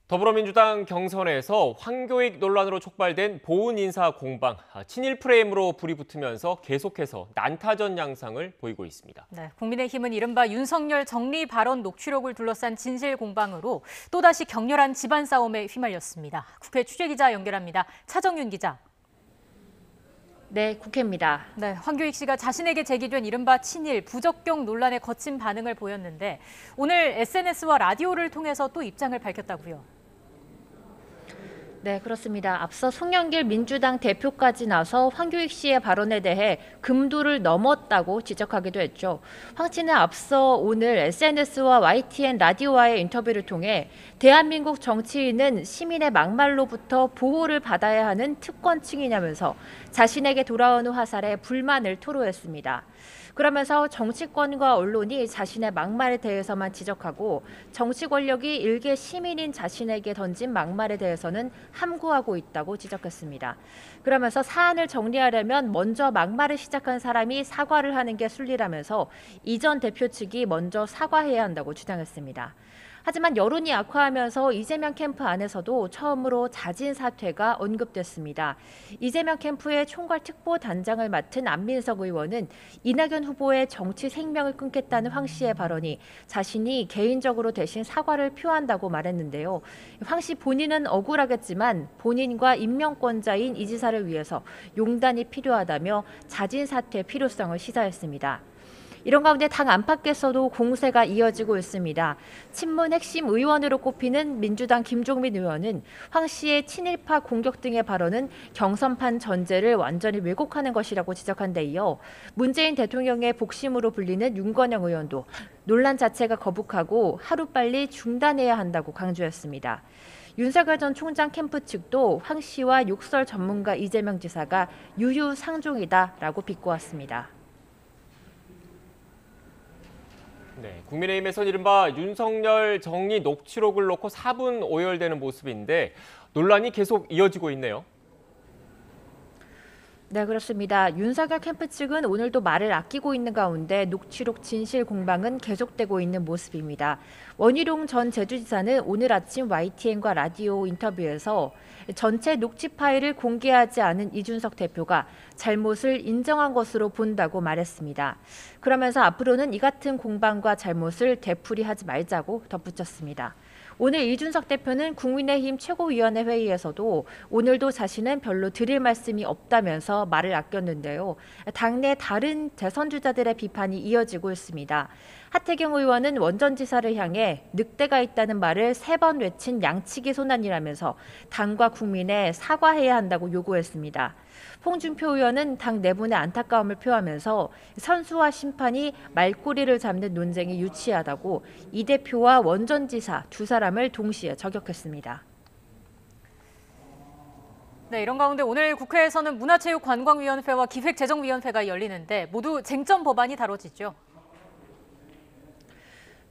더불어민주당 경선에서 황교익 논란으로 촉발된 보훈 인사 공방, 친일 프레임으로 불이 붙으면서 계속해서 난타전 양상을 보이고 있습니다. 네, 국민의힘은 이른바 윤석열 정리 발언 녹취록을 둘러싼 진실 공방으로 또다시 격렬한 집안 싸움에 휘말렸습니다. 국회 취재기자 연결합니다. 차정윤 기자. 네, 국회입니다. 네, 황교익 씨가 자신에게 제기된 이른바 친일 부적격 논란에 거친 반응을 보였는데 오늘 SNS와 라디오를 통해서 또 입장을 밝혔다고요. 네, 그렇습니다. 앞서 송영길 민주당 대표까지 나서 황교익 씨의 발언에 대해 금도를 넘었다고 지적하기도 했죠. 황 씨는 앞서 오늘 SNS와 YTN 라디오와의 인터뷰를 통해 대한민국 정치인은 시민의 막말로부터 보호를 받아야 하는 특권층이냐면서 자신에게 돌아온 화살에 불만을 토로했습니다. 그러면서 정치권과 언론이 자신의 막말에 대해서만 지적하고 정치 권력이 일개 시민인 자신에게 던진 막말에 대해서는 함구하고 있다고 지적했습니다. 그러면서 사안을 정리하려면 먼저 막말을 시작한 사람이 사과를 하는 게 순리라면서 이전 대표 측이 먼저 사과해야 한다고 주장했습니다. 하지만 여론이 악화하면서 이재명 캠프 안에서도 처음으로 자진 사퇴가 언급됐습니다. 이재명 캠프의 총괄특보단장을 맡은 안민석 의원은 이낙연 후보의 정치 생명을 끊겠다는 황 씨의 발언이 자신이 개인적으로 대신 사과를 표한다고 말했는데요. 황 씨 본인은 억울하겠지만 본인과 임명권자인 이 지사를 위해서 용단이 필요하다며 자진 사퇴 필요성을 시사했습니다. 이런 가운데 당 안팎에서도 공세가 이어지고 있습니다. 친문 핵심 의원으로 꼽히는 민주당 김종민 의원은 황 씨의 친일파 공격 등의 발언은 경선판 전제를 완전히 왜곡하는 것이라고 지적한 데 이어 문재인 대통령의 복심으로 불리는 윤건영 의원도 논란 자체가 거북하고 하루빨리 중단해야 한다고 강조했습니다. 윤석열 전 총장 캠프 측도 황 씨와 욕설 전문가 이재명 지사가 유유상종이다라고 비꼬았습니다. 네, 국민의힘에선 이른바 윤석열 정리 녹취록을 놓고 4분 오열되는 모습인데 논란이 계속 이어지고 있네요. 네, 그렇습니다. 윤석열 캠프 측은 오늘도 말을 아끼고 있는 가운데 녹취록 진실 공방은 계속되고 있는 모습입니다. 원희룡 전 제주지사는 오늘 아침 YTN과 라디오 인터뷰에서 전체 녹취 파일을 공개하지 않은 이준석 대표가 잘못을 인정한 것으로 본다고 말했습니다. 그러면서 앞으로는 이 같은 공방과 잘못을 되풀이하지 말자고 덧붙였습니다. 오늘 이준석 대표는 국민의힘 최고위원회 회의에서도 오늘도 자신은 별로 드릴 말씀이 없다면서 말을 아꼈는데요. 당내 다른 대선 주자들의 비판이 이어지고 있습니다. 하태경 의원은 원전지사를 향해 늑대가 있다는 말을 3번 외친 양치기 소난이라면서 당과 국민에 사과해야 한다고 요구했습니다. 홍준표 의원은 당 내분의 안타까움을 표하면서 선수와 심판이 말꼬리를 잡는 논쟁이 유치하다고 이 대표와 원전지사 두 사람을 동시에 저격했습니다. 네, 이런 가운데 오늘 국회에서는 문화체육관광위원회와 기획재정위원회가 열리는데 모두 쟁점 법안이 다뤄지죠.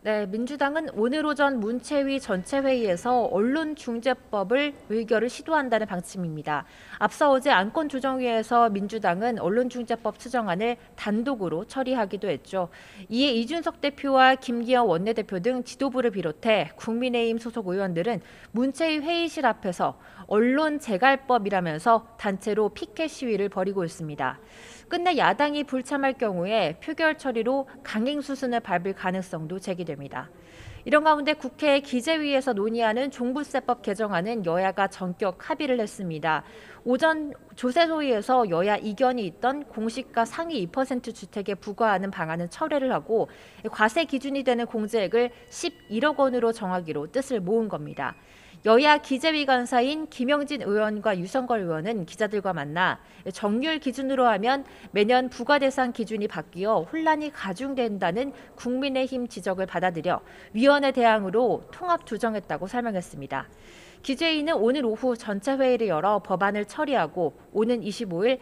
네, 민주당은 오늘 오전 문체위 전체 회의에서 언론중재법을 의결을 시도한다는 방침입니다. 앞서 어제 안건조정위에서 민주당은 언론중재법 수정안을 단독으로 처리하기도 했죠. 이에 이준석 대표와 김기현 원내대표 등 지도부를 비롯해 국민의힘 소속 의원들은 문체위 회의실 앞에서 언론재갈법이라면서 단체로 피켓 시위를 벌이고 있습니다. 끝내 야당이 불참할 경우에 표결 처리로 강행 수순을 밟을 가능성도 제기됩니다. 이런 가운데 국회 기재위에서 논의하는 종부세법 개정안은 여야가 전격 합의를 했습니다. 오전 조세소위에서 여야 이견이 있던 공시가 상위 2% 주택에 부과하는 방안은 철회를 하고 과세 기준이 되는 공제액을 11억 원으로 정하기로 뜻을 모은 겁니다. 여야 기재위 간사인 김영진 의원과 유성걸 의원은 기자들과 만나 정률 기준으로 하면 매년 부과 대상 기준이 바뀌어 혼란이 가중된다는 국민의힘 지적을 받아들여 위원회 대항으로 통합 조정했다고 설명했습니다. 기재위는 오늘 오후 전체 회의를 열어 법안을 처리하고 오는 25일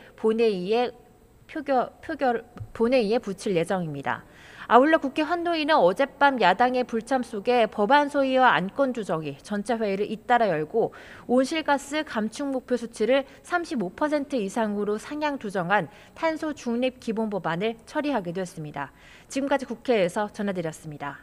본회의에 붙일 예정입니다. 아울러 국회 환노위는 어젯밤 야당의 불참 속에 법안 소위와 안건 조정이 전체 회의를 잇따라 열고 온실가스 감축 목표 수치를 35% 이상으로 상향 조정한 탄소 중립 기본 법안을 처리하기도 했습니다. 지금까지 국회에서 전해드렸습니다.